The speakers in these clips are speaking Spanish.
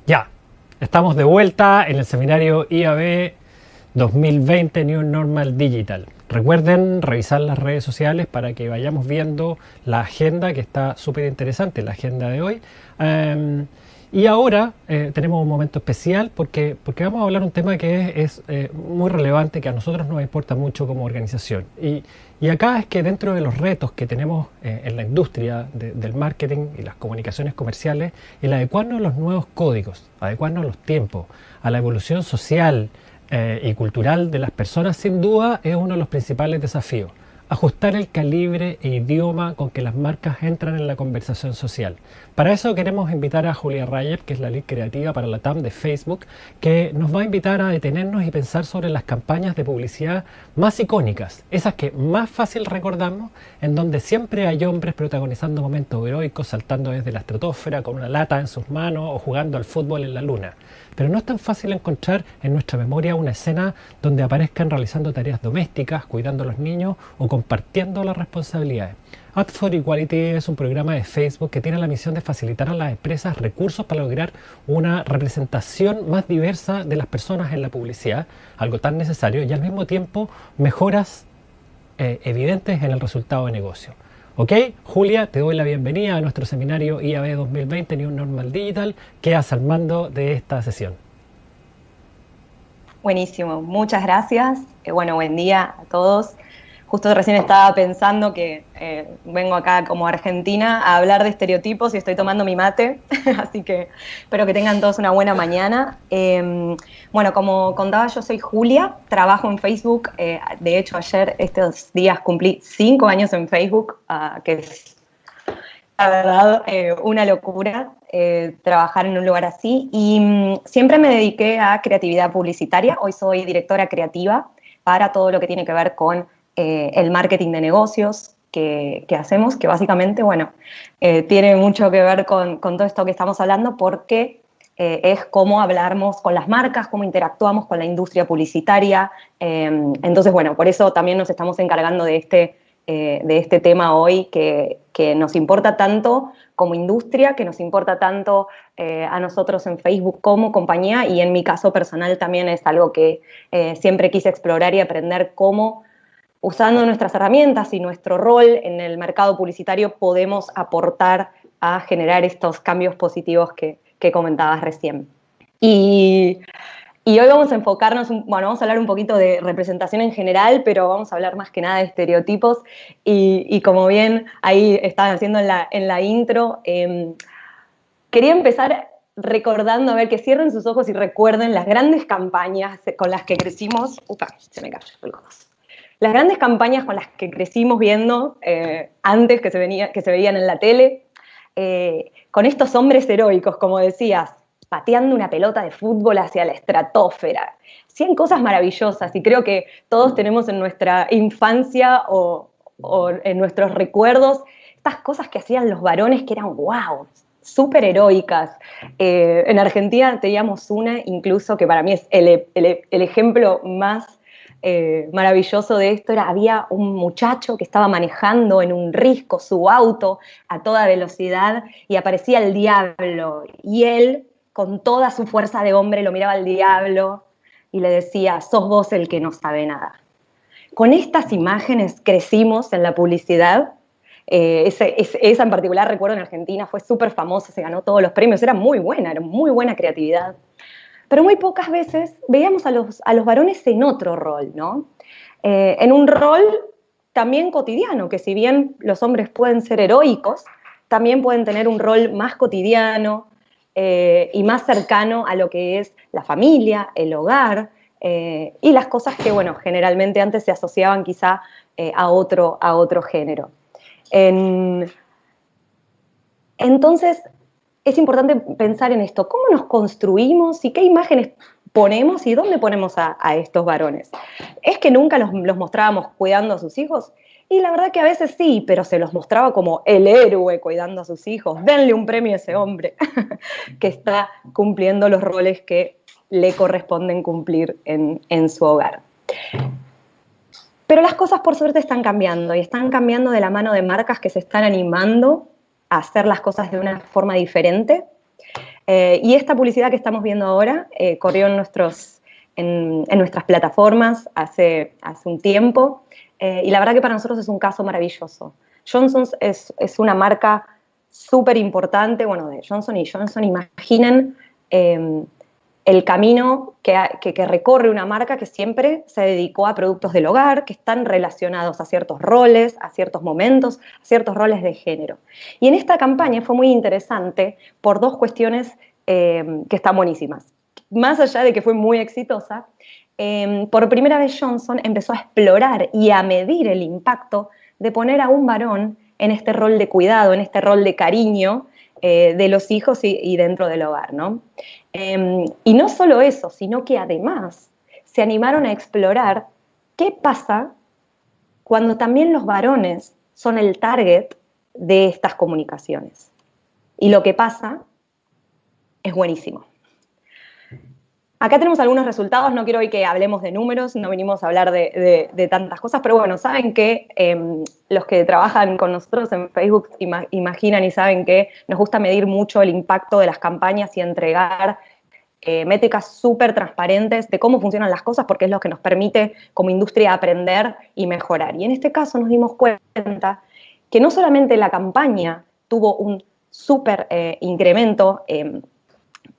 Ya, estamos de vuelta en el seminario IAB 2020 New Normal Digital. Recuerden revisar las redes sociales para que vayamos viendo la agenda que está súper interesante, la agenda de hoy. Y ahora tenemos un momento especial porque vamos a hablar un tema que es muy relevante, que a nosotros nos importa mucho como organización. Y acá es que dentro de los retos que tenemos en la industria del marketing y las comunicaciones comerciales, el adecuarnos a los nuevos códigos, adecuarnos a los tiempos, a la evolución social y cultural de las personas, sin duda es uno de los principales desafíos. Ajustar el calibre e idioma con que las marcas entran en la conversación social. Para eso queremos invitar a Julia Rayer, que es la lead creativa para la TAM de Facebook, que nos va a invitar a detenernos y pensar sobre las campañas de publicidad más icónicas, esas que más fácil recordamos, en donde siempre hay hombres protagonizando momentos heroicos, saltando desde la estratosfera con una lata en sus manos o jugando al fútbol en la luna. Pero no es tan fácil encontrar en nuestra memoria una escena donde aparezcan realizando tareas domésticas, cuidando a los niños o compartiendo las responsabilidades. Ads for Equality es un programa de Facebook que tiene la misión de facilitar a las empresas recursos para lograr una representación más diversa de las personas en la publicidad, algo tan necesario, y al mismo tiempo mejoras evidentes en el resultado de negocio. Ok, Julia, te doy la bienvenida a nuestro seminario IAB 2020 New Normal Digital. Quedas al mando de esta sesión. Buenísimo, muchas gracias. Bueno, buen día a todos. Justo recién estaba pensando que vengo acá como argentina a hablar de estereotipos y estoy tomando mi mate, así que espero que tengan todos una buena mañana. Bueno, como contaba, yo soy Julia, trabajo en Facebook. De hecho, ayer, estos días, cumplí 5 años en Facebook, que es, la verdad, una locura trabajar en un lugar así. Y siempre me dediqué a creatividad publicitaria. Hoy soy directora creativa para todo lo que tiene que ver con el marketing de negocios que hacemos, que básicamente, bueno, tiene mucho que ver con todo esto que estamos hablando, porque es cómo hablamos con las marcas, cómo interactuamos con la industria publicitaria. Entonces, bueno, por eso también nos estamos encargando de este tema hoy que nos importa tanto como industria, que nos importa tanto a nosotros en Facebook como compañía, y en mi caso personal también es algo que siempre quise explorar y aprender cómo, usando nuestras herramientas y nuestro rol en el mercado publicitario, podemos aportar a generar estos cambios positivos que comentabas recién. Y hoy vamos a enfocarnos, bueno, vamos a hablar un poquito de representación en general, pero vamos a hablar más que nada de estereotipos. Y como bien ahí estaban haciendo en la intro, quería empezar recordando, a ver, que cierren sus ojos y recuerden las grandes campañas con las que crecimos. Upa, se me cayó el codo. Las grandes campañas con las que crecimos viendo antes que se veían en la tele, con estos hombres heroicos, como decías, pateando una pelota de fútbol hacia la estratosfera. Hacían cosas maravillosas y creo que todos tenemos en nuestra infancia o en nuestros recuerdos estas cosas que hacían los varones que eran wow, súper heroicas. En Argentina teníamos una incluso que para mí es el ejemplo más maravilloso de esto. Había un muchacho que estaba manejando en un risco su auto a toda velocidad y aparecía el diablo y él, con toda su fuerza de hombre, lo miraba al diablo y le decía: sos vos el que no sabe nada. Con estas imágenes crecimos en la publicidad. Esa en particular, recuerdo, en Argentina fue súper famosa, se ganó todos los premios, era muy buena creatividad. Pero muy pocas veces veíamos a los varones en otro rol, ¿no? En un rol también cotidiano, que si bien los hombres pueden ser heroicos, también pueden tener un rol más cotidiano y más cercano a lo que es la familia, el hogar y las cosas que, bueno, generalmente antes se asociaban quizá a otro género. Entonces, es importante pensar en esto: ¿cómo nos construimos y qué imágenes ponemos y dónde ponemos a estos varones? ¿Es que nunca los mostrábamos cuidando a sus hijos? Y la verdad que a veces sí, pero se los mostraba como el héroe cuidando a sus hijos. Denle un premio a ese hombre que está cumpliendo los roles que le corresponden cumplir en su hogar. Pero las cosas, por suerte, están cambiando, y están cambiando de la mano de marcas que se están animando a hacer las cosas de una forma diferente. Y esta publicidad que estamos viendo ahora corrió en nuestras plataformas hace un tiempo, y la verdad que para nosotros es un caso maravilloso. Johnson's es una marca súper importante, bueno, de Johnson & Johnson. Imaginen el camino que recorre una marca que siempre se dedicó a productos del hogar, que están relacionados a ciertos roles, a ciertos momentos, a ciertos roles de género. Y en esta campaña fue muy interesante por dos cuestiones que están buenísimas. Más allá de que fue muy exitosa, por primera vez Johnson empezó a explorar y a medir el impacto de poner a un varón en este rol de cuidado, en este rol de cariño de los hijos y dentro del hogar, ¿no? Y no solo eso, sino que además se animaron a explorar qué pasa cuando también los varones son el target de estas comunicaciones. Y lo que pasa es buenísimo. Acá tenemos algunos resultados, no quiero hoy que hablemos de números, no venimos a hablar de tantas cosas, pero bueno, saben que los que trabajan con nosotros en Facebook imaginan y saben que nos gusta medir mucho el impacto de las campañas y entregar métricas súper transparentes de cómo funcionan las cosas, porque es lo que nos permite como industria aprender y mejorar. Y en este caso nos dimos cuenta que no solamente la campaña tuvo un súper incremento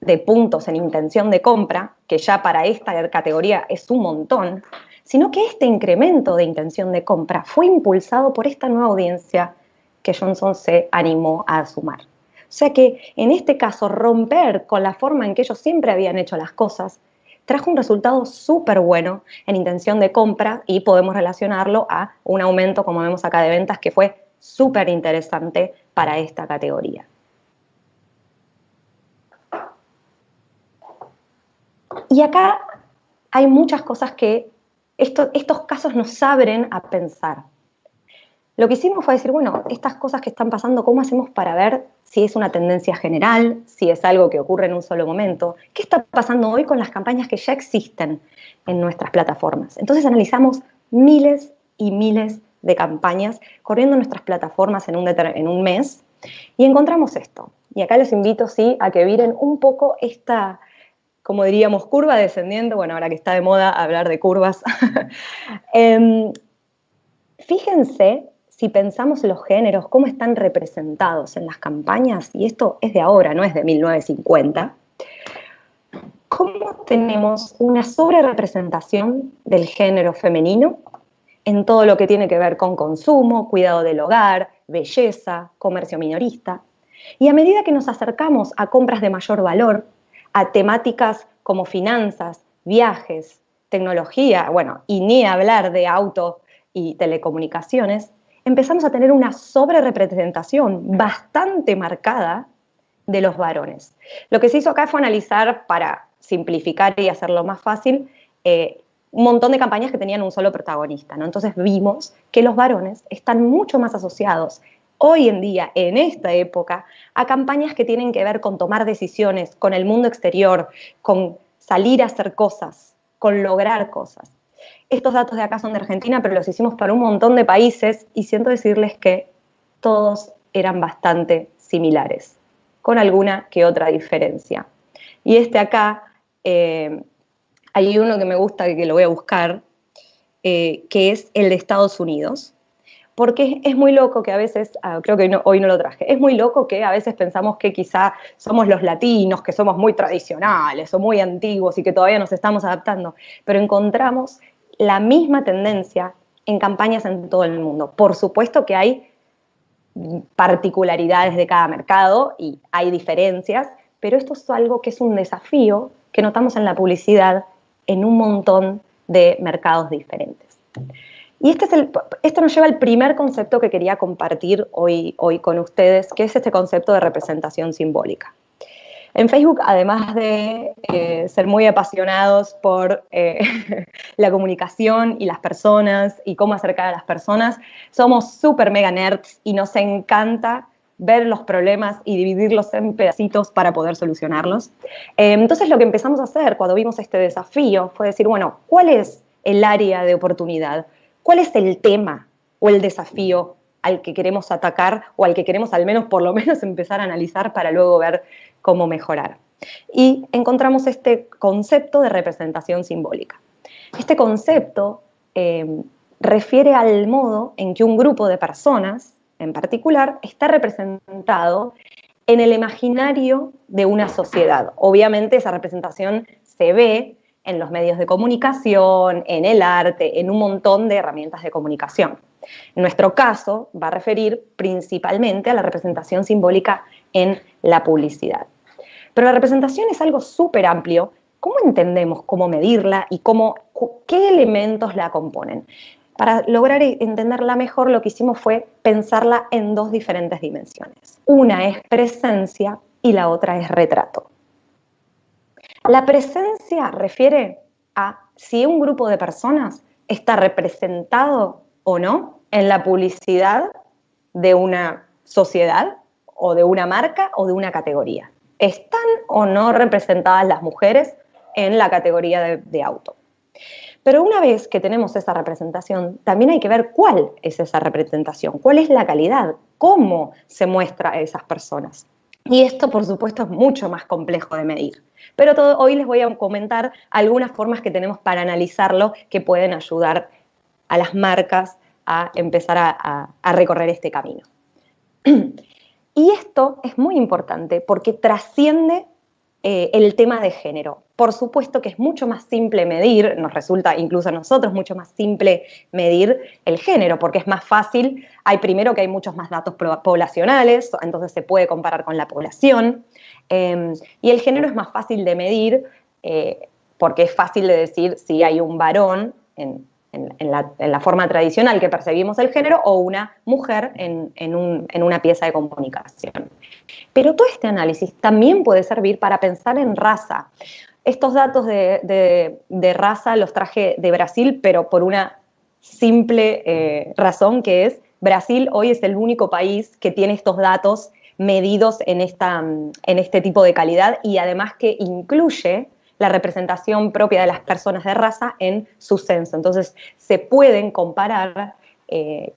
de puntos en intención de compra, que ya para esta categoría es un montón, sino que este incremento de intención de compra fue impulsado por esta nueva audiencia que Johnson se animó a sumar. O sea que en este caso romper con la forma en que ellos siempre habían hecho las cosas trajo un resultado súper bueno en intención de compra y podemos relacionarlo a un aumento, como vemos acá, de ventas que fue súper interesante para esta categoría. Y acá hay muchas cosas que estos casos nos abren a pensar. Lo que hicimos fue decir, bueno, estas cosas que están pasando, ¿cómo hacemos para ver si es una tendencia general, si es algo que ocurre en un solo momento? ¿Qué está pasando hoy con las campañas que ya existen en nuestras plataformas? Entonces analizamos miles y miles de campañas corriendo en nuestras plataformas en un mes y encontramos esto. Y acá les invito, sí, a que miren un poco esta, como diríamos, curva descendiente. Bueno, ahora que está de moda hablar de curvas. Fíjense, si pensamos los géneros, cómo están representados en las campañas, y esto es de ahora, no es de 1950, cómo tenemos una sobrerepresentación del género femenino en todo lo que tiene que ver con consumo, cuidado del hogar, belleza, comercio minorista. Y a medida que nos acercamos a compras de mayor valor, a temáticas como finanzas, viajes, tecnología, bueno, y ni hablar de auto y telecomunicaciones, empezamos a tener una sobrerepresentación bastante marcada de los varones. Lo que se hizo acá fue analizar, para simplificar y hacerlo más fácil, un montón de campañas que tenían un solo protagonista, ¿no? Entonces vimos que los varones están mucho más asociados hoy en día, en esta época, a campañas que tienen que ver con tomar decisiones, con el mundo exterior, con salir a hacer cosas, con lograr cosas. Estos datos de acá son de Argentina, pero los hicimos para un montón de países y siento decirles que todos eran bastante similares, con alguna que otra diferencia. Y acá, hay uno que me gusta, que lo voy a buscar, que es el de Estados Unidos. Porque es muy loco que a veces, creo que hoy no lo traje, es muy loco que a veces pensamos que quizá somos los latinos, que somos muy tradicionales o muy antiguos y que todavía nos estamos adaptando, pero encontramos la misma tendencia en campañas en todo el mundo. Por supuesto que hay particularidades de cada mercado y hay diferencias, pero esto es algo que es un desafío que notamos en la publicidad en un montón de mercados diferentes. Y esto nos lleva al primer concepto que quería compartir hoy con ustedes, que es este concepto de representación simbólica. En Facebook, además de ser muy apasionados por la comunicación y las personas y cómo acercar a las personas, somos súper mega nerds y nos encanta ver los problemas y dividirlos en pedacitos para poder solucionarlos. Entonces, lo que empezamos a hacer cuando vimos este desafío fue decir, bueno, ¿cuál es el área de oportunidad? ¿Cuál es el tema o el desafío al que queremos atacar o al que queremos al menos por lo menos empezar a analizar para luego ver cómo mejorar. Y encontramos este concepto de representación simbólica. Este concepto refiere al modo en que un grupo de personas, en particular, está representado en el imaginario de una sociedad. Obviamente esa representación se ve en los medios de comunicación, en el arte, en un montón de herramientas de comunicación. En nuestro caso va a referir principalmente a la representación simbólica en la publicidad. Pero la representación es algo súper amplio. ¿Cómo entendemos cómo medirla y qué elementos la componen? Para lograr entenderla mejor, lo que hicimos fue pensarla en dos diferentes dimensiones. Una es presencia y la otra es retrato. La presencia refiere a si un grupo de personas está representado o no en la publicidad de una sociedad o de una marca o de una categoría. ¿Están o no representadas las mujeres en la categoría de auto? Pero una vez que tenemos esa representación, también hay que ver cuál es esa representación, cuál es la calidad, cómo se muestra a esas personas. Y esto, por supuesto, es mucho más complejo de medir. Pero hoy les voy a comentar algunas formas que tenemos para analizarlo que pueden ayudar a las marcas a empezar a recorrer este camino. Y esto es muy importante porque trasciende el tema de género. Por supuesto que es mucho más simple medir, nos resulta incluso a nosotros mucho más simple medir el género, porque es más fácil, primero que hay muchos más datos poblacionales, entonces se puede comparar con la población, y el género es más fácil de medir porque es fácil de decir si hay un varón en la forma tradicional que percibimos el género o una mujer en una pieza de comunicación. Pero todo este análisis también puede servir para pensar en raza. Estos datos de raza los traje de Brasil, pero por una simple razón, que es Brasil hoy es el único país que tiene estos datos medidos en este tipo de calidad y además que incluye la representación propia de las personas de raza en su censo. Entonces, se pueden comparar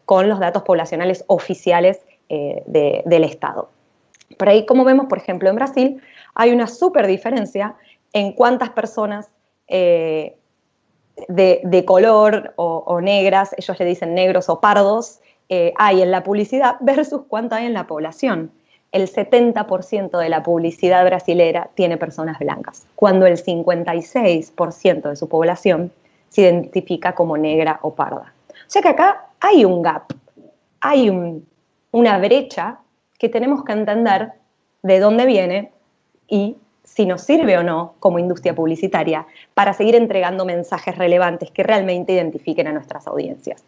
con los datos poblacionales oficiales del Estado. Por ahí, como vemos, por ejemplo, en Brasil, hay una súper diferencia en cuántas personas de color o negras, ellos le dicen negros o pardos, hay en la publicidad versus cuánto hay en la población. El 70% de la publicidad brasilera tiene personas blancas, cuando el 56% de su población se identifica como negra o parda. O sea que acá hay un gap, hay una brecha que tenemos que entender de dónde viene y si nos sirve o no como industria publicitaria para seguir entregando mensajes relevantes que realmente identifiquen a nuestras audiencias.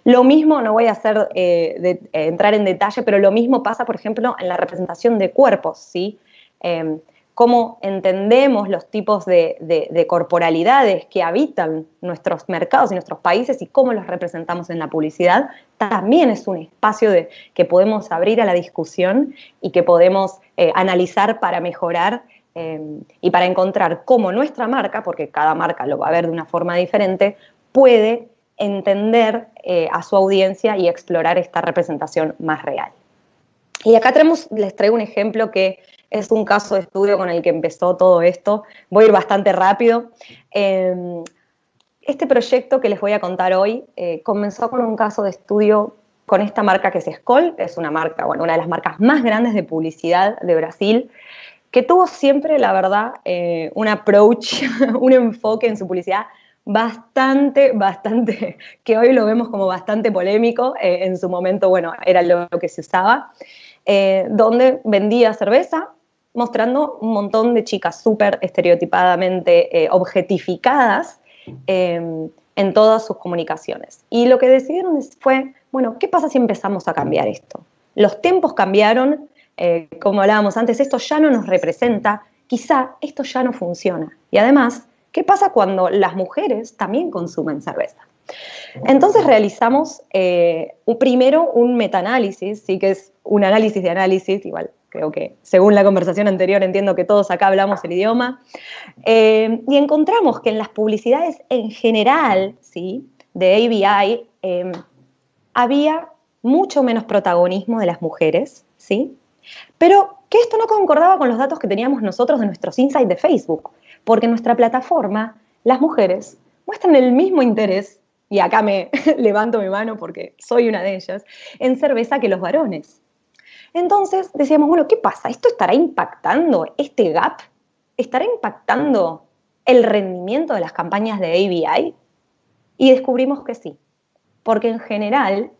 Lo mismo, no voy a entrar en detalle, pero lo mismo pasa, por ejemplo, en la representación de cuerpos, ¿sí? Cómo entendemos los tipos de corporalidades que habitan nuestros mercados y nuestros países y cómo los representamos en la publicidad, también es un espacio que podemos abrir a la discusión y que podemos analizar para mejorar y para encontrar cómo nuestra marca, porque cada marca lo va a ver de una forma diferente, puede entender a su audiencia y explorar esta representación más real. Y acá les traigo un ejemplo que es un caso de estudio con el que empezó todo esto. Voy a ir bastante rápido. Este proyecto que les voy a contar hoy comenzó con un caso de estudio con esta marca que es Skol, es una marca, una de las marcas más grandes de publicidad de Brasil, que tuvo siempre, la verdad, un approach, un enfoque en su publicidad bastante, que hoy lo vemos como bastante polémico, en su momento, era lo que se usaba, donde vendía cerveza, mostrando un montón de chicas súper estereotipadamente objetificadas en todas sus comunicaciones. Y lo que decidieron fue, ¿qué pasa si empezamos a cambiar esto? Los tiempos cambiaron, como hablábamos antes, esto ya no nos representa, quizá esto ya no funciona. Y además, ¿qué pasa cuando las mujeres también consumen cerveza? Entonces realizamos primero un metaanálisis, sí que es un análisis de análisis, igual creo que según la conversación anterior entiendo que todos acá hablamos el idioma, y encontramos que en las publicidades en general, ¿sí?, de ABI, había mucho menos protagonismo de las mujeres, ¿sí?, pero que esto no concordaba con los datos que teníamos nosotros de nuestros insights de Facebook, porque en nuestra plataforma las mujeres muestran el mismo interés, y acá me levanto mi mano porque soy una de ellas, en cerveza que los varones. Entonces decíamos, bueno, ¿qué pasa? ¿Esto estará impactando este gap? ¿Estará impactando el rendimiento de las campañas de ABI? Y descubrimos que sí, porque en general,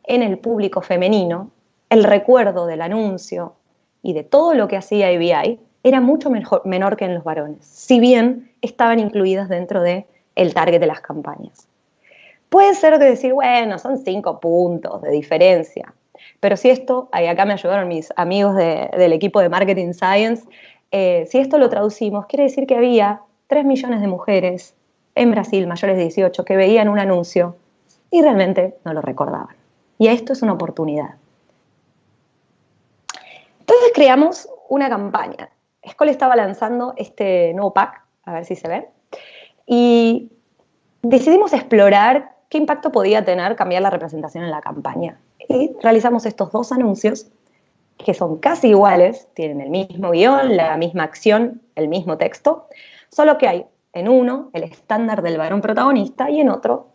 en el público femenino, el recuerdo del anuncio y de todo lo que hacía ABI era mucho menor que en los varones, si bien estaban incluidas dentro del target de las campañas. Puede ser de decir, bueno, son 5 puntos de diferencia, pero si esto, acá me ayudaron mis amigos del equipo de Marketing Science, si esto lo traducimos, quiere decir que había 3 millones de mujeres en Brasil, mayores de 18, que veían un anuncio y realmente no lo recordaban. Y esto es una oportunidad. Entonces creamos una campaña. Skoll estaba lanzando este nuevo pack, a ver si se ve, y decidimos explorar qué impacto podía tener cambiar la representación en la campaña. Y realizamos estos 2 anuncios que son casi iguales, tienen el mismo guión, la misma acción, el mismo texto, solo que hay en uno el estándar del varón protagonista y en otro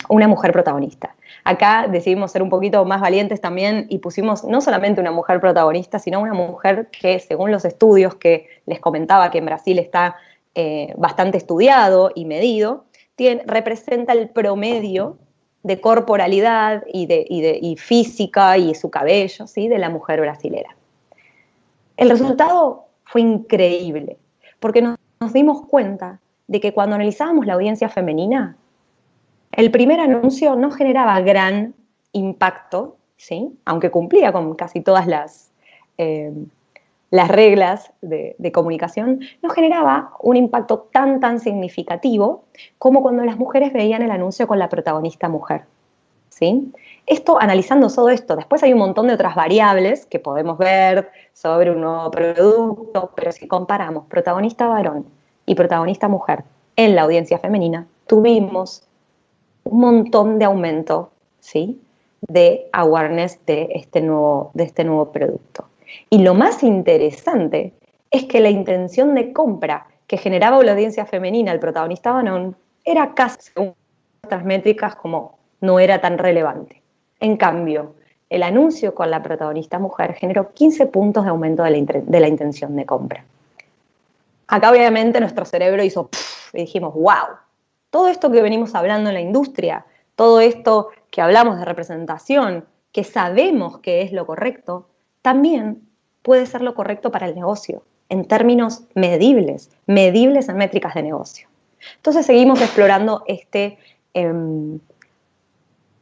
una mujer protagonista. Acá decidimos ser un poquito más valientes también y pusimos no solamente una mujer protagonista, sino una mujer que, según los estudios que les comentaba que en Brasil está bastante estudiado y medido, representa el promedio de corporalidad y física y su cabello, ¿sí?, de la mujer brasilera. El resultado fue increíble, porque nos dimos cuenta de que cuando analizábamos la audiencia femenina, el primer anuncio no generaba gran impacto, ¿sí?, aunque cumplía con casi todas las reglas de comunicación, no generaba un impacto tan significativo como cuando las mujeres veían el anuncio con la protagonista mujer, ¿sí? Esto, analizando todo esto, después hay un montón de otras variables que podemos ver sobre un nuevo producto, pero si comparamos protagonista varón y protagonista mujer en la audiencia femenina, tuvimos un montón de aumento, ¿sí?, de awareness de este nuevo producto. Y lo más interesante es que la intención de compra que generaba la audiencia femenina, el protagonista varón, era casi, según nuestras métricas, como no era tan relevante. En cambio, el anuncio con la protagonista mujer generó 15 puntos de aumento de la intención de compra. Acá obviamente nuestro cerebro hizo ¡puf! Y dijimos, wow, todo esto que venimos hablando en la industria, todo esto que hablamos de representación, que sabemos que es lo correcto, también puede ser lo correcto para el negocio, en términos medibles en métricas de negocio. Entonces seguimos explorando este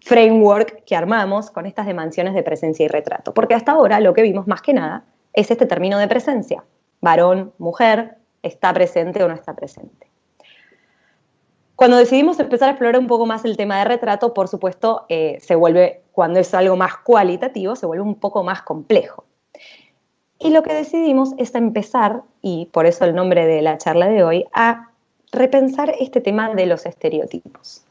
framework que armamos con estas dimensiones de presencia y retrato, porque hasta ahora lo que vimos más que nada es este término de presencia, varón, mujer, está presente o no está presente. Cuando decidimos empezar a explorar un poco más el tema de retrato, por supuesto, se vuelve, cuando es algo más cualitativo, se vuelve un poco más complejo. Y lo que decidimos es empezar, y por eso el nombre de la charla de hoy, a repensar este tema de los estereotipos.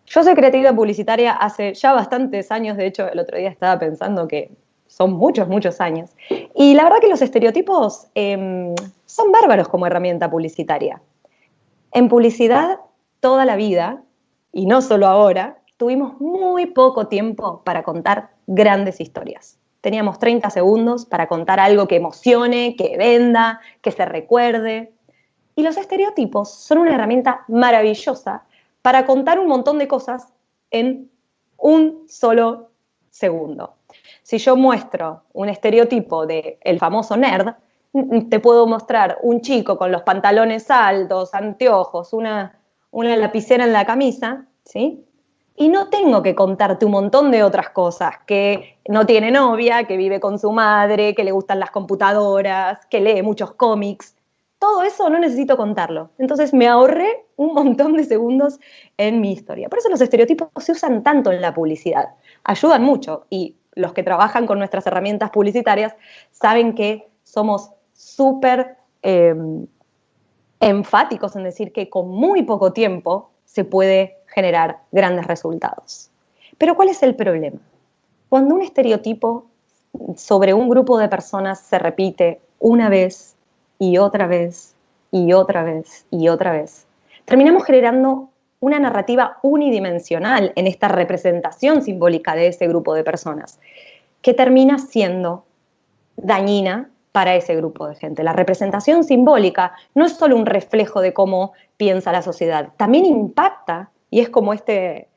Yo soy creativa publicitaria hace ya bastantes años, de hecho el otro día estaba pensando que son muchos años, y la verdad que los estereotipos son bárbaros como herramienta publicitaria. En publicidad, toda la vida, y no solo ahora, tuvimos muy poco tiempo para contar grandes historias. Teníamos 30 segundos para contar algo que emocione, que venda, que se recuerde. Y los estereotipos son una herramienta maravillosa para contar un montón de cosas en un solo segundo. Si yo muestro un estereotipo del famoso nerd, te puedo mostrar un chico con los pantalones altos, anteojos, una lapicera en la camisa, ¿sí? Y no tengo que contarte un montón de otras cosas, que no tiene novia, que vive con su madre, que le gustan las computadoras, que lee muchos cómics. Todo eso no necesito contarlo. Entonces me ahorré un montón de segundos en mi historia. Por eso los estereotipos se usan tanto en la publicidad. Ayudan mucho y los que trabajan con nuestras herramientas publicitarias saben que somos súper enfáticos en decir que con muy poco tiempo se puede generar grandes resultados. Pero ¿cuál es el problema? Cuando un estereotipo sobre un grupo de personas se repite una vez y otra vez y otra vez y otra vez, terminamos generando una narrativa unidimensional en esta representación simbólica de ese grupo de personas, que termina siendo dañina para ese grupo de gente. La representación simbólica no es solo un reflejo de cómo piensa la sociedad, también impacta, y es como este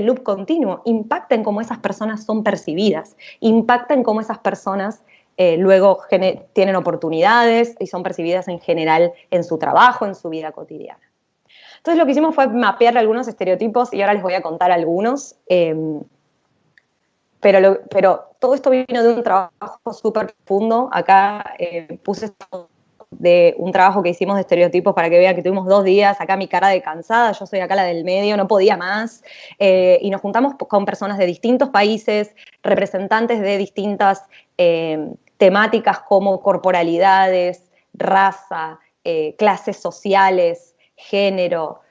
loop continuo, impacta en cómo esas personas son percibidas, impacta en cómo esas personas luego tienen oportunidades y son percibidas en general en su trabajo, en su vida cotidiana. Entonces lo que hicimos fue mapear algunos estereotipos y ahora les voy a contar algunos. Pero todo esto vino de un trabajo súper profundo. Acá puse esto de un trabajo que hicimos de estereotipos para que vean que tuvimos 2 días, acá mi cara de cansada, yo soy acá la del medio, no podía más, y nos juntamos con personas de distintos países, representantes de distintas temáticas como corporalidades, raza, clases sociales, género,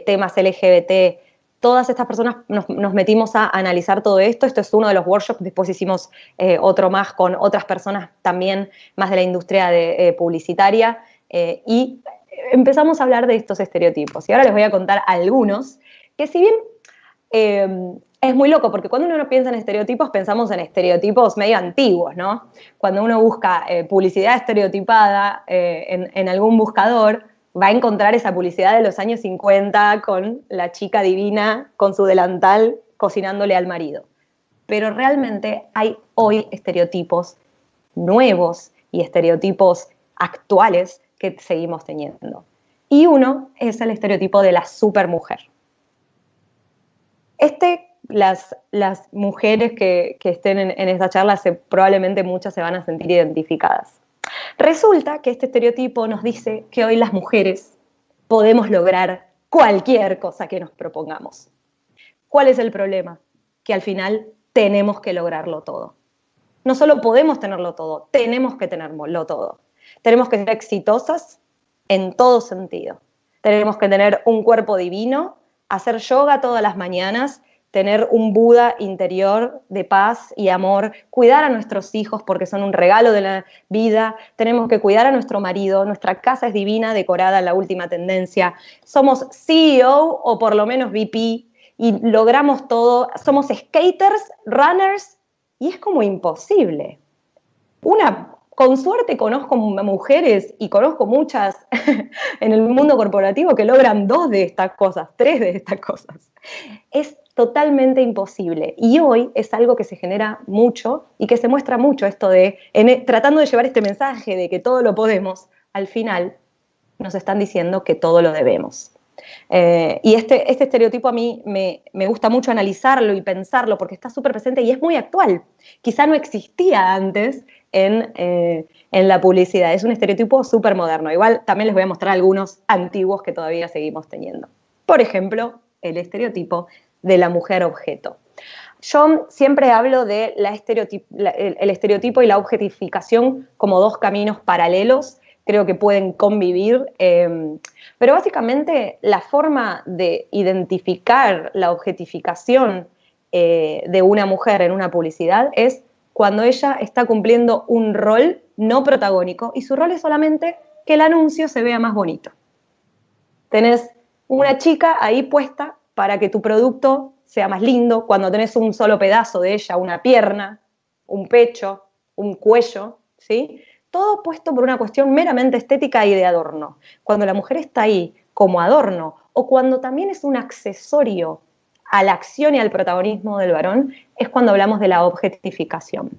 temas LGBT. Todas estas personas nos metimos a analizar todo esto. Esto es uno de los workshops. Después hicimos otro más con otras personas también más de la industria publicitaria y empezamos a hablar de estos estereotipos. Y ahora les voy a contar algunos que, si bien es muy loco, porque cuando uno piensa en estereotipos pensamos en estereotipos medio antiguos, ¿no? Cuando uno busca publicidad estereotipada en algún buscador, va a encontrar esa publicidad de los años 50 con la chica divina con su delantal cocinándole al marido. Pero realmente hay hoy estereotipos nuevos y estereotipos actuales que seguimos teniendo. Y uno es el estereotipo de la supermujer. Las mujeres que estén en esta charla, probablemente muchas se van a sentir identificadas. Resulta que este estereotipo nos dice que hoy las mujeres podemos lograr cualquier cosa que nos propongamos. ¿Cuál es el problema? Que al final tenemos que lograrlo todo. No solo podemos tenerlo todo, tenemos que tenerlo todo. Tenemos que ser exitosas en todo sentido. Tenemos que tener un cuerpo divino, hacer yoga todas las mañanas, tener un Buda interior de paz y amor, cuidar a nuestros hijos porque son un regalo de la vida, tenemos que cuidar a nuestro marido, nuestra casa es divina, decorada en la última tendencia, somos CEO o por lo menos VP y logramos todo, somos skaters, runners, y es como imposible. Con suerte conozco mujeres y conozco muchas en el mundo corporativo que logran 2 de estas cosas, 3 de estas cosas. Es totalmente imposible. Y hoy es algo que se genera mucho y que se muestra mucho esto de, tratando de llevar este mensaje de que todo lo podemos, al final nos están diciendo que todo lo debemos. Y este estereotipo a mí me gusta mucho analizarlo y pensarlo porque está súper presente y es muy actual. Quizá no existía antes en la publicidad. Es un estereotipo súper moderno. Igual también les voy a mostrar algunos antiguos que todavía seguimos teniendo. Por ejemplo, el estereotipo de la mujer objeto. Yo siempre hablo de el estereotipo y la objetificación como 2 caminos paralelos. Creo que pueden convivir, pero básicamente la forma de identificar la objetificación de una mujer en una publicidad es cuando ella está cumpliendo un rol no protagónico y su rol es solamente que el anuncio se vea más bonito. Tenés una chica ahí puesta para que tu producto sea más lindo, cuando tenés un solo pedazo de ella, una pierna, un pecho, un cuello, ¿sí? Todo puesto por una cuestión meramente estética y de adorno. Cuando la mujer está ahí como adorno o cuando también es un accesorio a la acción y al protagonismo del varón, es cuando hablamos de la objetificación.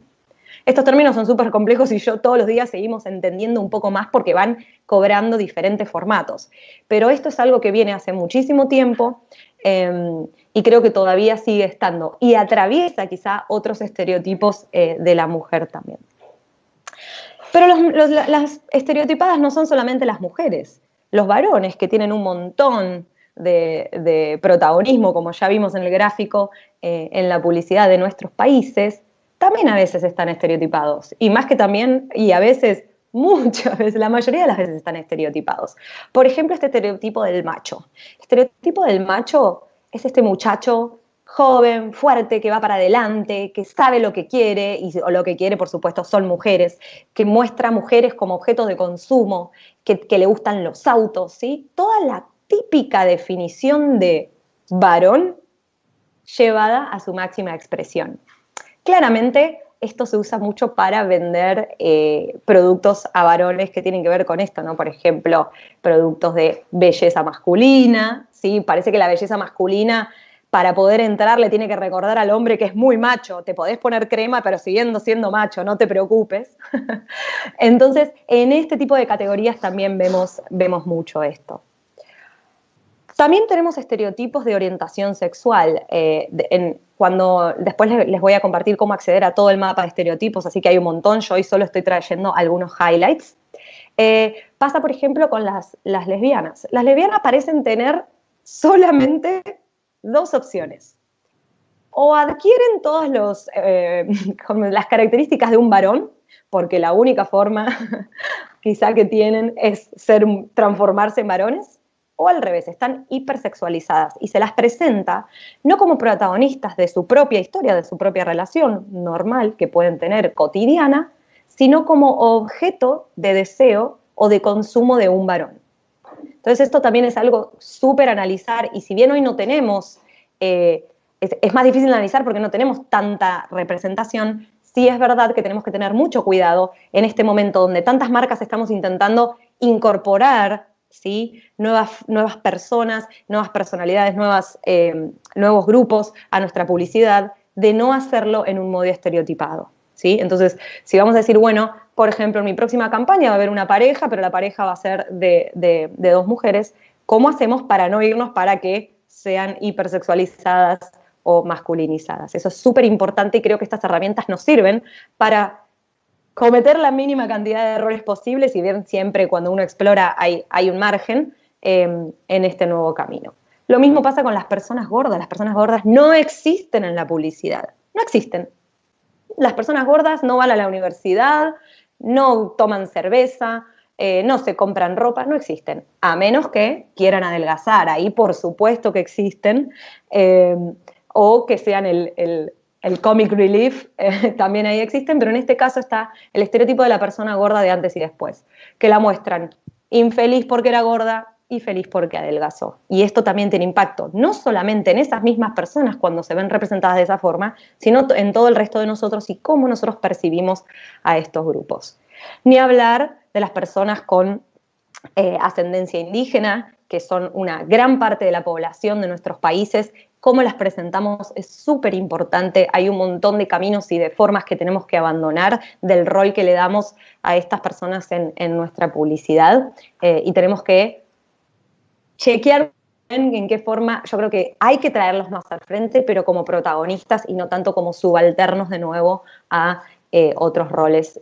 Estos términos son súper complejos y yo todos los días seguimos entendiendo un poco más porque van cobrando diferentes formatos. Pero esto es algo que viene hace muchísimo tiempo y creo que todavía sigue estando y atraviesa quizá otros estereotipos de la mujer también. Pero las estereotipadas no son solamente las mujeres. Los varones, que tienen un montón de protagonismo, como ya vimos en el gráfico, en la publicidad de nuestros países, también a veces están estereotipados. Y más que también, y a veces, muchas veces, la mayoría de las veces están estereotipados. Por ejemplo, este estereotipo del macho. El estereotipo del macho es este muchacho joven, fuerte, que va para adelante, que sabe lo que quiere, o lo que quiere, por supuesto, son mujeres, que muestra mujeres como objetos de consumo, que le gustan los autos, ¿sí? Toda la típica definición de varón llevada a su máxima expresión. Claramente, esto se usa mucho para vender productos a varones que tienen que ver con esto, ¿no? Por ejemplo, productos de belleza masculina, ¿sí? Parece que la belleza masculina, para poder entrar, le tiene que recordar al hombre que es muy macho. Te podés poner crema, pero siguiendo siendo macho, no te preocupes. Entonces, en este tipo de categorías también vemos mucho esto. También tenemos estereotipos de orientación sexual. Cuando después les voy a compartir cómo acceder a todo el mapa de estereotipos, así que hay un montón. Yo hoy solo estoy trayendo algunos highlights. Pasa, por ejemplo, con las lesbianas. Las lesbianas parecen tener solamente dos opciones. O adquieren todas las características de un varón, porque la única forma quizá que tienen es transformarse en varones, o al revés, están hipersexualizadas y se las presenta no como protagonistas de su propia historia, de su propia relación normal que pueden tener cotidiana, sino como objeto de deseo o de consumo de un varón. Entonces esto también es algo súper analizar, y si bien hoy no tenemos, es más difícil analizar porque no tenemos tanta representación, sí es verdad que tenemos que tener mucho cuidado en este momento donde tantas marcas estamos intentando incorporar, ¿sí? Nuevas personas, nuevas personalidades, nuevos grupos a nuestra publicidad, de no hacerlo en un modo estereotipado, ¿sí? Entonces, si vamos a decir, bueno, por ejemplo, en mi próxima campaña va a haber una pareja, pero la pareja va a ser de dos mujeres, ¿cómo hacemos para no irnos para que sean hipersexualizadas o masculinizadas? Eso es súper importante y creo que estas herramientas nos sirven para cometer la mínima cantidad de errores posibles, y bien siempre cuando uno explora hay un margen en este nuevo camino. Lo mismo pasa con las personas gordas. Las personas gordas no existen en la publicidad, no existen. Las personas gordas no van a la universidad, no toman cerveza, no se compran ropa, no existen, a menos que quieran adelgazar. Ahí por supuesto que existen, o que sean el comic relief, también ahí existen, pero en este caso está el estereotipo de la persona gorda de antes y después, que la muestran infeliz porque era gorda y feliz porque adelgazó. Y esto también tiene impacto, no solamente en esas mismas personas cuando se ven representadas de esa forma, sino en todo el resto de nosotros y cómo nosotros percibimos a estos grupos. Ni hablar de las personas con ascendencia indígena, que son una gran parte de la población de nuestros países. Cómo las presentamos es súper importante. Hay un montón de caminos y de formas que tenemos que abandonar del rol que le damos a estas personas en nuestra publicidad, y tenemos que chequear en qué forma. Yo creo que hay que traerlos más al frente, pero como protagonistas y no tanto como subalternos de nuevo a otros roles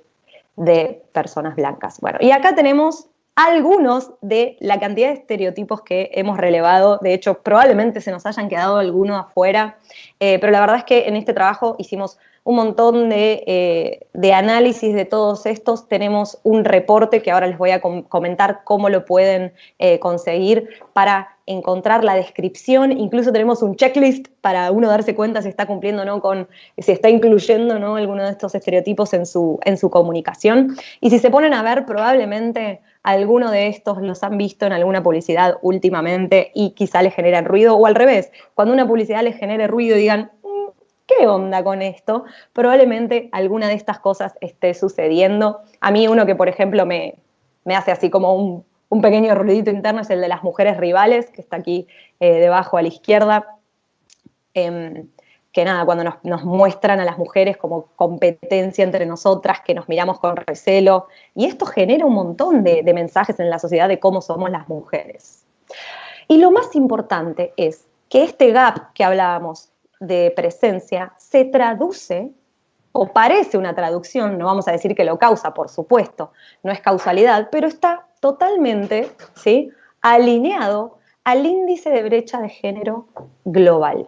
de personas blancas. Bueno, y acá tenemos algunos de la cantidad de estereotipos que hemos relevado. De hecho, probablemente se nos hayan quedado algunos afuera, pero la verdad es que en este trabajo hicimos un montón de análisis de todos estos. Tenemos un reporte que ahora les voy a comentar cómo lo pueden conseguir para encontrar la descripción. Incluso tenemos un checklist para uno darse cuenta si está cumpliendo o no si está incluyendo o no alguno de estos estereotipos en su comunicación. Y si se ponen a ver, probablemente alguno de estos los han visto en alguna publicidad últimamente y quizá les generan ruido, o al revés, cuando una publicidad les genere ruido y digan, ¿qué onda con esto? Probablemente alguna de estas cosas esté sucediendo. A mí uno que, por ejemplo, me hace así como un pequeño ruidito interno es el de las mujeres rivales, que está aquí debajo a la izquierda, que nada, cuando nos muestran a las mujeres como competencia entre nosotras, que nos miramos con recelo, y esto genera un montón de mensajes en la sociedad de cómo somos las mujeres. Y lo más importante es que este gap que hablábamos de presencia se traduce, o parece una traducción, no vamos a decir que lo causa, por supuesto, no es causalidad, pero está totalmente, ¿sí?, alineado al índice de brecha de género global.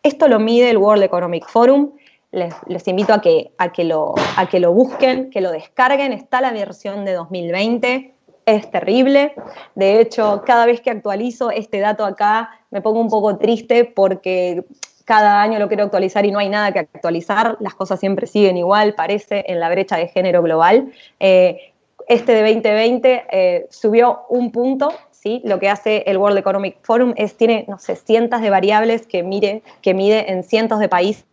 Esto lo mide el World Economic Forum. Les invito a que lo busquen, que lo descarguen. Está la versión de 2020, es terrible. De hecho, cada vez que actualizo este dato acá me pongo un poco triste porque cada año lo quiero actualizar y no hay nada que actualizar, las cosas siempre siguen igual, parece, en la brecha de género global. Este de 2020 subió un punto, ¿sí? Lo que hace el World Economic Forum tiene, no sé, cientos de variables que mide en cientos de países.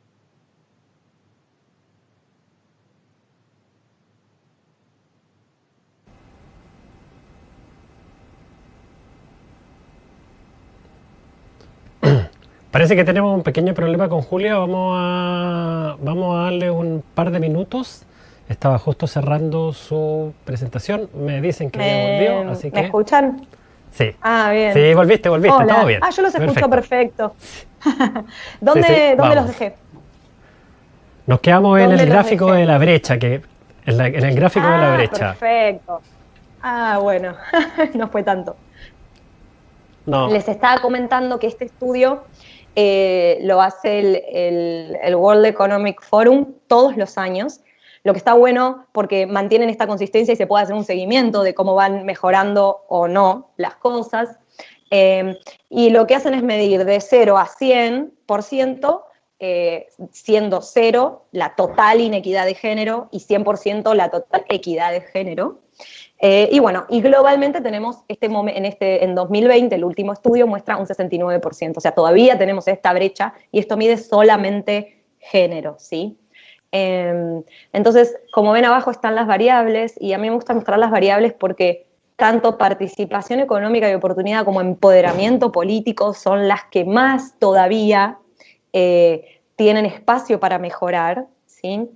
Parece que tenemos un pequeño problema con Julia. Vamos a darle un par de minutos. Estaba justo cerrando su presentación. Me dicen que ya volvió, así que... ¿Me escuchan? Sí. Ah, bien. Sí, volviste, Hola. todo bien. Yo los escucho perfecto. ¿Dónde, sí, ¿dónde los dejé? Nos quedamos en el gráfico de la brecha, en el gráfico de la brecha. Perfecto. Bueno, no fue tanto. No. Les estaba comentando que este estudio lo hace el World Economic Forum todos los años, lo que está bueno porque mantienen esta consistencia y se puede hacer un seguimiento de cómo van mejorando o no las cosas. Y lo que hacen es medir de 0 a 100%, siendo 0 la total inequidad de género y 100% la total equidad de género. Y bueno, y globalmente tenemos en 2020, el último estudio muestra un 69%, o sea, todavía tenemos esta brecha y esto mide solamente género, ¿sí? Entonces, como ven abajo están las variables y a mí me gusta mostrar las variables porque tanto participación económica y oportunidad como empoderamiento político son las que más todavía tienen espacio para mejorar, ¿sí?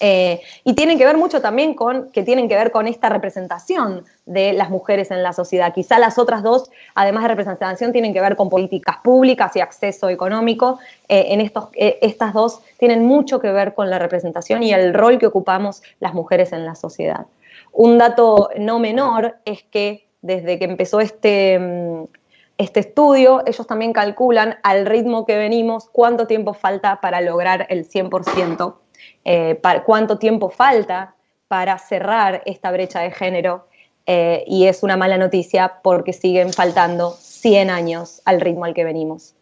Y tienen que ver mucho también con esta representación de las mujeres en la sociedad. Quizá las otras dos, además de representación, tienen que ver con políticas públicas y acceso económico. Estas dos tienen mucho que ver con la representación y el rol que ocupamos las mujeres en la sociedad. Un dato no menor es que desde que empezó este estudio, ellos también calculan al ritmo que venimos cuánto tiempo falta para lograr el 100%. Cuánto tiempo falta para cerrar esta brecha de género, y es una mala noticia porque siguen faltando 100 años al ritmo al que venimos.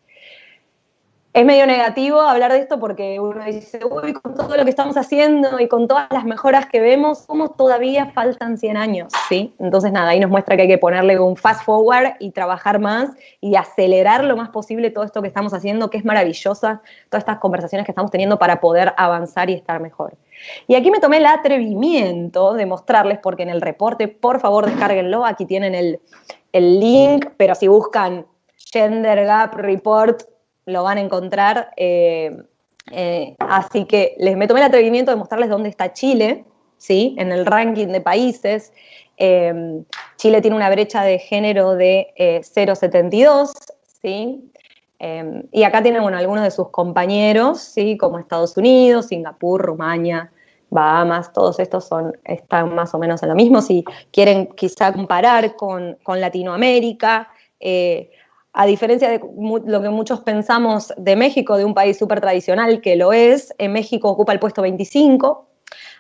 Es medio negativo hablar de esto porque uno dice, uy, con todo lo que estamos haciendo y con todas las mejoras que vemos, ¿cómo todavía faltan 100 años? ¿Sí? Entonces, nada, ahí nos muestra que hay que ponerle un fast forward y trabajar más y acelerar lo más posible todo esto que estamos haciendo, que es maravillosa, todas estas conversaciones que estamos teniendo para poder avanzar y estar mejor. Y aquí me tomé el atrevimiento de mostrarles, porque en el reporte, por favor, descárguenlo, aquí tienen el link, pero si buscan Gender Gap Report, lo van a encontrar, así que me tomé el atrevimiento de mostrarles dónde está Chile, ¿sí? En el ranking de países. Chile tiene una brecha de género de 0,72, ¿sí? Y acá tienen, bueno, algunos de sus compañeros, ¿sí? Como Estados Unidos, Singapur, Rumania, Bahamas, todos estos están más o menos en lo mismo. Si quieren quizá comparar con Latinoamérica, a diferencia de lo que muchos pensamos de México, de un país súper tradicional, que lo es, en México ocupa el puesto 25,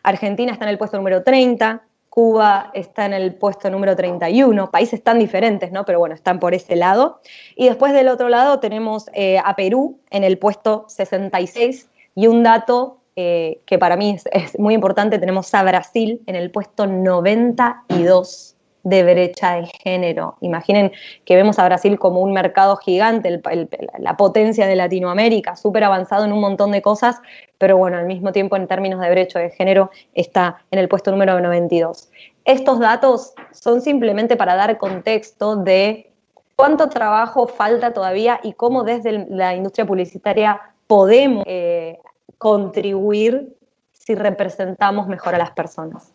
Argentina está en el puesto número 30, Cuba está en el puesto número 31, países tan diferentes, ¿no? Pero bueno, están por ese lado. Y después del otro lado tenemos a Perú en el puesto 66, y un dato que para mí es muy importante, tenemos a Brasil en el puesto 92 de brecha de género. Imaginen que vemos a Brasil como un mercado gigante, la potencia de Latinoamérica, súper avanzado en un montón de cosas, pero bueno, al mismo tiempo en términos de brecha de género está en el puesto número 92. Estos datos son simplemente para dar contexto de cuánto trabajo falta todavía y cómo desde la industria publicitaria podemos contribuir si representamos mejor a las personas.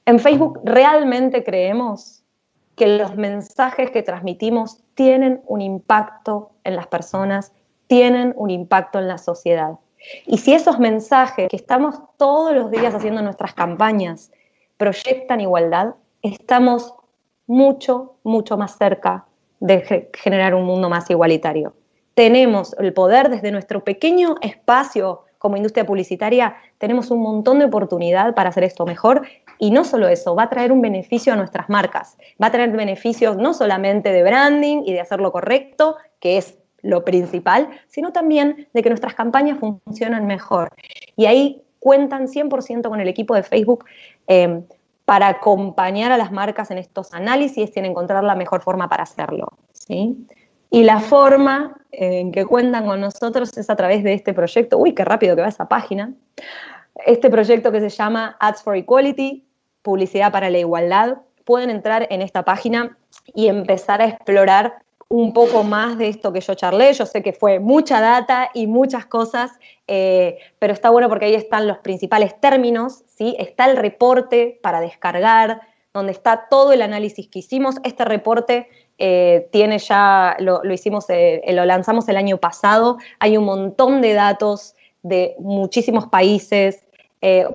En Facebook realmente creemos que los mensajes que transmitimos tienen un impacto en las personas, tienen un impacto en la sociedad. Y si esos mensajes que estamos todos los días haciendo en nuestras campañas proyectan igualdad, estamos mucho, mucho más cerca de generar un mundo más igualitario. Tenemos el poder desde nuestro pequeño espacio como industria publicitaria, tenemos un montón de oportunidad para hacer esto mejor. Y no solo eso, va a traer un beneficio a nuestras marcas, va a traer beneficios no solamente de branding y de hacer lo correcto, que es lo principal, sino también de que nuestras campañas funcionan mejor. Y ahí cuentan 100% con el equipo de Facebook para acompañar a las marcas en estos análisis y en encontrar la mejor forma para hacerlo, ¿sí? Y la forma en que cuentan con nosotros es a través de este proyecto. Uy, qué rápido que va esa página. Este proyecto que se llama Ads for Equality, Publicidad para la Igualdad. Pueden entrar en esta página y empezar a explorar un poco más de esto que yo charlé. Yo sé que fue mucha data y muchas cosas, pero está bueno porque ahí están los principales términos, ¿sí? Está el reporte para descargar, donde está todo el análisis que hicimos. Este reporte tiene ya, lo hicimos, lo lanzamos el año pasado. Hay un montón de datos de muchísimos países.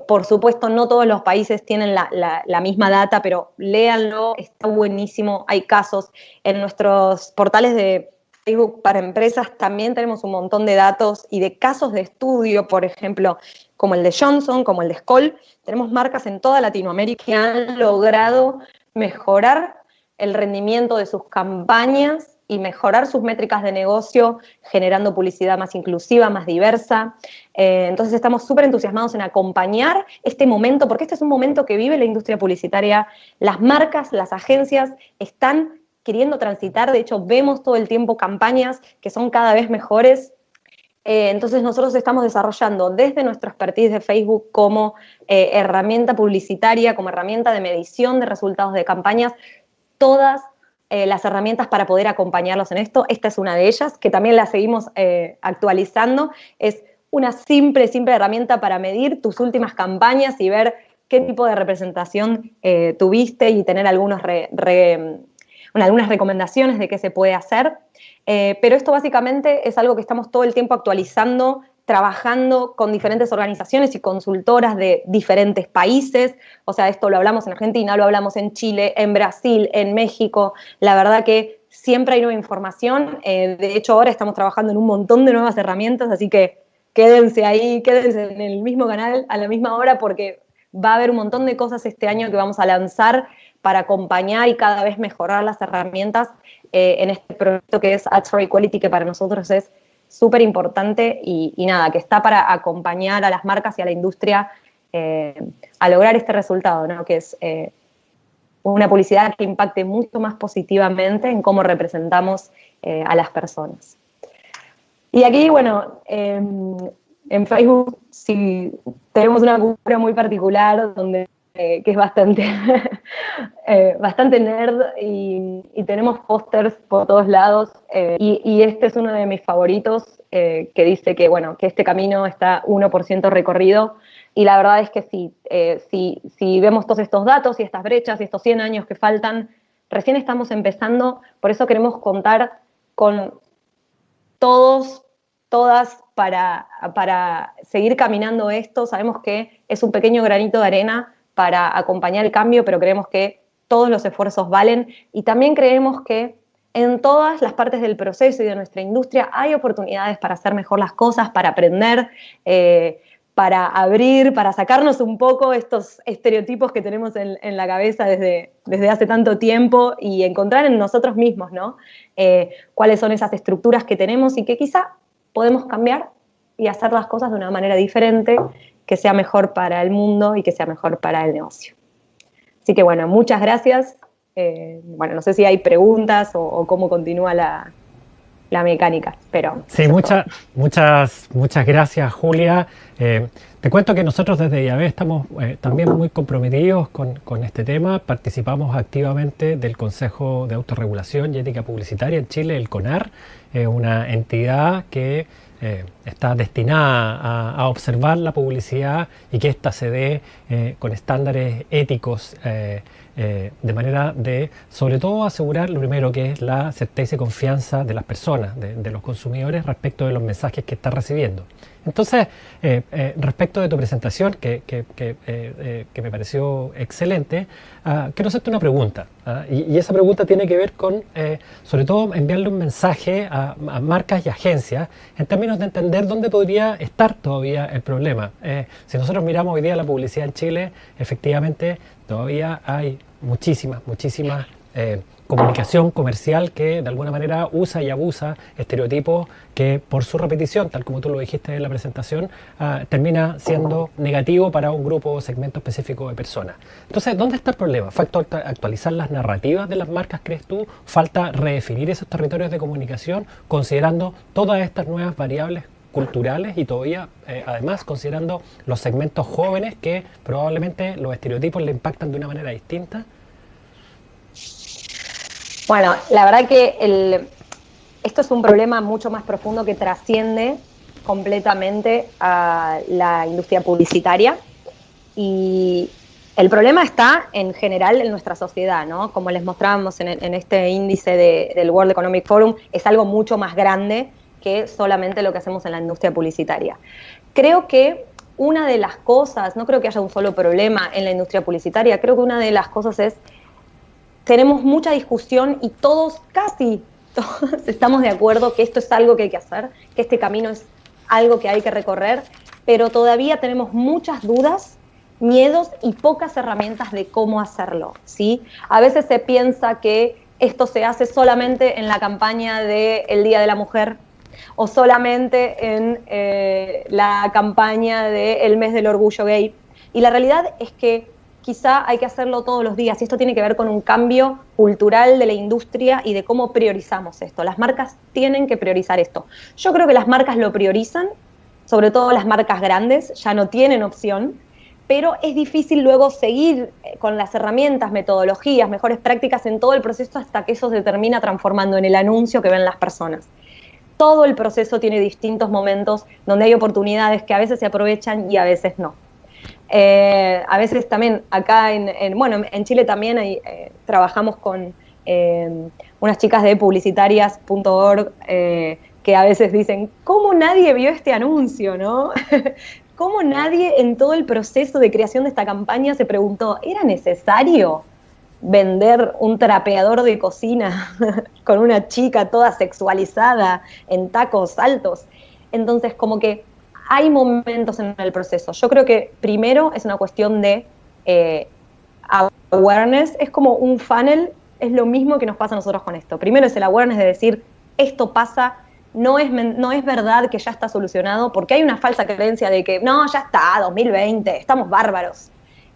Por supuesto, no todos los países tienen la misma data, pero léanlo, está buenísimo. Hay casos en nuestros portales de Facebook para empresas, también tenemos un montón de datos y de casos de estudio, por ejemplo, como el de Johnson, como el de Skoll. Tenemos marcas en toda Latinoamérica que han logrado mejorar el rendimiento de sus campañas y mejorar sus métricas de negocio, generando publicidad más inclusiva, más diversa. Entonces estamos súper entusiasmados en acompañar este momento, porque este es un momento que vive la industria publicitaria. Las marcas, las agencias están queriendo transitar, de hecho vemos todo el tiempo campañas que son cada vez mejores. Entonces nosotros estamos desarrollando desde nuestro expertise de Facebook como herramienta publicitaria, como herramienta de medición de resultados de campañas, todas las herramientas para poder acompañarlos en esto. Esta es una de ellas, que también la seguimos actualizando. Es una simple herramienta para medir tus últimas campañas y ver qué tipo de representación tuviste y tener algunas recomendaciones de qué se puede hacer. Pero esto básicamente es algo que estamos todo el tiempo actualizando, trabajando con diferentes organizaciones y consultoras de diferentes países. O sea, esto lo hablamos en Argentina, lo hablamos en Chile, en Brasil, en México. La verdad que siempre hay nueva información. De hecho, ahora estamos trabajando en un montón de nuevas herramientas, así que quédense ahí, quédense en el mismo canal a la misma hora, porque va a haber un montón de cosas este año que vamos a lanzar para acompañar y cada vez mejorar las herramientas en este proyecto que es Ads for Equality, que para nosotros es súper importante y nada, que está para acompañar a las marcas y a la industria a lograr este resultado, ¿no? Que es una publicidad que impacte mucho más positivamente en cómo representamos a las personas. Y aquí, bueno, en Facebook sí tenemos una cultura muy particular donde que es bastante, bastante nerd y tenemos pósters por todos lados y este es uno de mis favoritos que dice que, bueno, que este camino está 1% recorrido y la verdad es que si vemos todos estos datos y estas brechas y estos 100 años que faltan, recién estamos empezando, por eso queremos contar con todos, todas para seguir caminando esto. Sabemos que es un pequeño granito de arena para acompañar el cambio, pero creemos que todos los esfuerzos valen y también creemos que en todas las partes del proceso y de nuestra industria hay oportunidades para hacer mejor las cosas, para aprender, para abrir, para sacarnos un poco estos estereotipos que tenemos en la cabeza desde hace tanto tiempo y encontrar en nosotros mismos, ¿no? Cuáles son esas estructuras que tenemos y que quizá podemos cambiar y hacer las cosas de una manera diferente, que sea mejor para el mundo y que sea mejor para el negocio. Así que bueno, muchas gracias. Bueno, no sé si hay preguntas o cómo continúa la mecánica, pero... Sí, muchas gracias, Julia. Te cuento que nosotros desde IAB estamos también muy comprometidos con este tema. Participamos activamente del Consejo de Autorregulación y Ética Publicitaria en Chile, el CONAR, una entidad que está destinada a observar la publicidad y que ésta se dé con estándares éticos de manera de, sobre todo, asegurar lo primero que es la certeza y confianza de las personas, de los consumidores respecto de los mensajes que está recibiendo. Entonces, respecto de tu presentación, que me pareció excelente, quiero hacerte una pregunta. Y esa pregunta tiene que ver con, sobre todo, enviarle un mensaje a marcas y agencias en términos de entender dónde podría estar todavía el problema. Si nosotros miramos hoy día la publicidad en Chile, efectivamente, todavía hay muchísimas comunicación comercial que de alguna manera usa y abusa estereotipos que por su repetición, tal como tú lo dijiste en la presentación, termina siendo negativo para un grupo o segmento específico de personas. Entonces, ¿dónde está el problema? ¿Falta actualizar las narrativas de las marcas, crees tú? ¿Falta redefinir esos territorios de comunicación considerando todas estas nuevas variables culturales y todavía, además, considerando los segmentos jóvenes que probablemente los estereotipos le impactan de una manera distinta? Bueno, la verdad que esto es un problema mucho más profundo que trasciende completamente a la industria publicitaria, y el problema está en general en nuestra sociedad, ¿no? Como les mostrábamos en este índice del World Economic Forum, es algo mucho más grande que solamente lo que hacemos en la industria publicitaria. Creo que una de las cosas, no creo que haya un solo problema en la industria publicitaria, creo que una de las cosas es tenemos mucha discusión y casi todos estamos de acuerdo que esto es algo que hay que hacer, que este camino es algo que hay que recorrer, pero todavía tenemos muchas dudas, miedos y pocas herramientas de cómo hacerlo, ¿sí? A veces se piensa que esto se hace solamente en la campaña del Día de la Mujer o solamente en la campaña del Mes del Orgullo Gay. Y la realidad es que quizá hay que hacerlo todos los días, y esto tiene que ver con un cambio cultural de la industria y de cómo priorizamos esto. Las marcas tienen que priorizar esto. Yo creo que las marcas lo priorizan, sobre todo las marcas grandes, ya no tienen opción, pero es difícil luego seguir con las herramientas, metodologías, mejores prácticas en todo el proceso hasta que eso se termina transformando en el anuncio que ven las personas. Todo el proceso tiene distintos momentos donde hay oportunidades que a veces se aprovechan y a veces no. A veces también acá en Chile también trabajamos con unas chicas de publicitarias.org que a veces dicen, ¿cómo nadie vio este anuncio, no? ¿Cómo nadie en todo el proceso de creación de esta campaña se preguntó, ¿era necesario vender un trapeador de cocina con una chica toda sexualizada en tacos altos? Entonces, como que hay momentos en el proceso. Yo creo que primero es una cuestión de awareness, es como un funnel, es lo mismo que nos pasa a nosotros con esto. Primero es el awareness de decir, esto pasa, no es verdad que ya está solucionado, porque hay una falsa creencia de que, no, ya está, 2020, estamos bárbaros.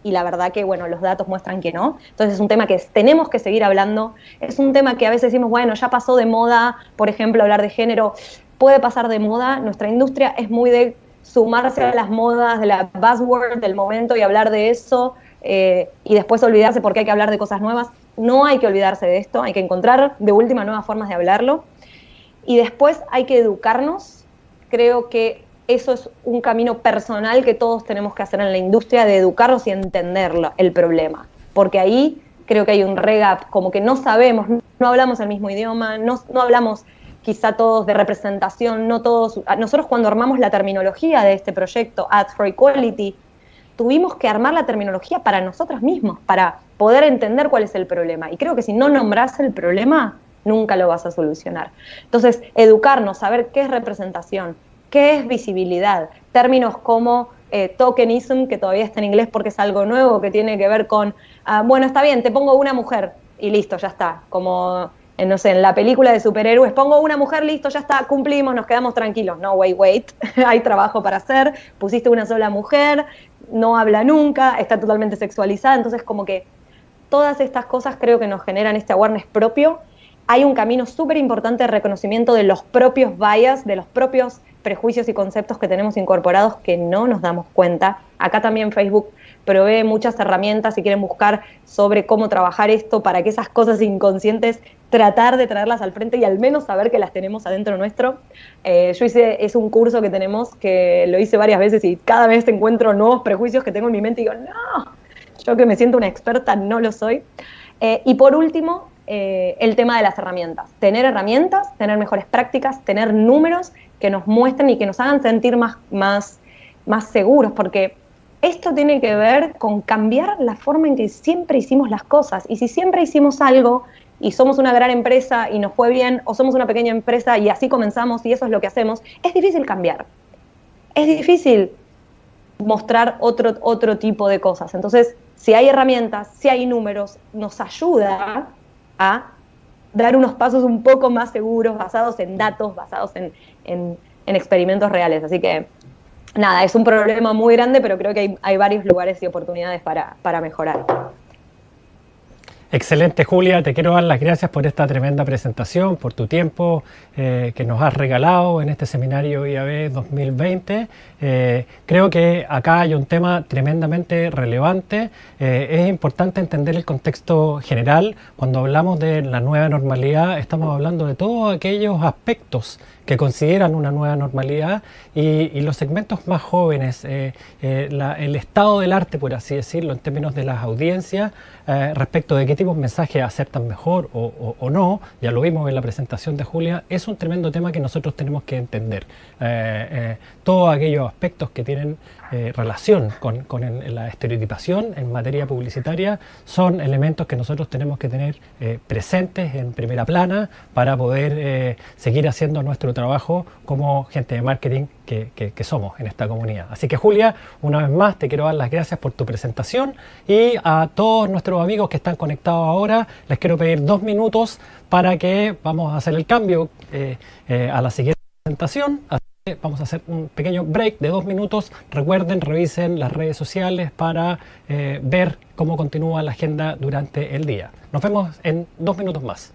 Y la verdad que, bueno, los datos muestran que no. Entonces es un tema que tenemos que seguir hablando. Es un tema que a veces decimos, bueno, ya pasó de moda, por ejemplo, hablar de género. Puede pasar de moda, nuestra industria es muy de sumarse a las modas, de la buzzword del momento y hablar de eso, y después olvidarse porque hay que hablar de cosas nuevas. No hay que olvidarse de esto, hay que encontrar de última nuevas formas de hablarlo, y después hay que educarnos. Creo que eso es un camino personal que todos tenemos que hacer en la industria, de educarnos y entender el problema, porque ahí creo que hay un regap, como que no sabemos, no hablamos el mismo idioma, no hablamos quizá todos de representación, no todos. Nosotros cuando armamos la terminología de este proyecto, Ads for Equality, tuvimos que armar la terminología para nosotros mismos, para poder entender cuál es el problema. Y creo que si no nombras el problema, nunca lo vas a solucionar. Entonces, educarnos, saber qué es representación, qué es visibilidad, términos como tokenism, que todavía está en inglés porque es algo nuevo, que tiene que ver con, bueno, está bien, te pongo una mujer y listo, ya está, como no sé, en la película de superhéroes, pongo una mujer, listo, ya está, cumplimos, nos quedamos tranquilos. No, wait, hay trabajo para hacer, pusiste una sola mujer, no habla nunca, está totalmente sexualizada, entonces como que todas estas cosas creo que nos generan este awareness propio. Hay un camino súper importante de reconocimiento de los propios bias, de los propios prejuicios y conceptos que tenemos incorporados que no nos damos cuenta. Acá también Facebook provee muchas herramientas si quieren buscar sobre cómo trabajar esto para que esas cosas inconscientes tratar de traerlas al frente y al menos saber que las tenemos adentro nuestro. Es un curso que tenemos, que lo hice varias veces y cada vez encuentro nuevos prejuicios que tengo en mi mente y digo, no, yo que me siento una experta no lo soy. Y por último, el tema de las herramientas. Tener herramientas, tener mejores prácticas, tener números que nos muestren y que nos hagan sentir más seguros, porque esto tiene que ver con cambiar la forma en que siempre hicimos las cosas. Y si siempre hicimos algo y somos una gran empresa y nos fue bien, o somos una pequeña empresa y así comenzamos y eso es lo que hacemos, es difícil cambiar. Es difícil mostrar otro tipo de cosas. Entonces, si hay herramientas, si hay números, nos ayuda a dar unos pasos un poco más seguros, basados en datos, basados en experimentos reales. Así que, nada, es un problema muy grande, pero creo que hay varios lugares y oportunidades para mejorar. Excelente, Julia. Te quiero dar las gracias por esta tremenda presentación, por tu tiempo que nos has regalado en este seminario IAB 2020. Creo que acá hay un tema tremendamente relevante. Es importante entender el contexto general. Cuando hablamos de la nueva normalidad, estamos hablando de todos aquellos aspectos que consideran una nueva normalidad y los segmentos más jóvenes, el estado del arte, por así decirlo, en términos de las audiencias, respecto de qué tipos de mensajes aceptan mejor o no, ya lo vimos en la presentación de Julia, es un tremendo tema que nosotros tenemos que entender. Todos aquellos aspectos que tienen relación con la estereotipación en materia publicitaria son elementos que nosotros tenemos que tener presentes en primera plana para poder seguir haciendo nuestro trabajo como gente de marketing que somos en esta comunidad. Así que, Julia, una vez más te quiero dar las gracias por tu presentación y a todos nuestros amigos que están conectados ahora les quiero pedir 2 minutos para que vamos a hacer el cambio a la siguiente presentación. Vamos a hacer un pequeño break de 2 minutos. Recuerden, revisen las redes sociales para ver cómo continúa la agenda durante el día. Nos vemos en 2 minutos más.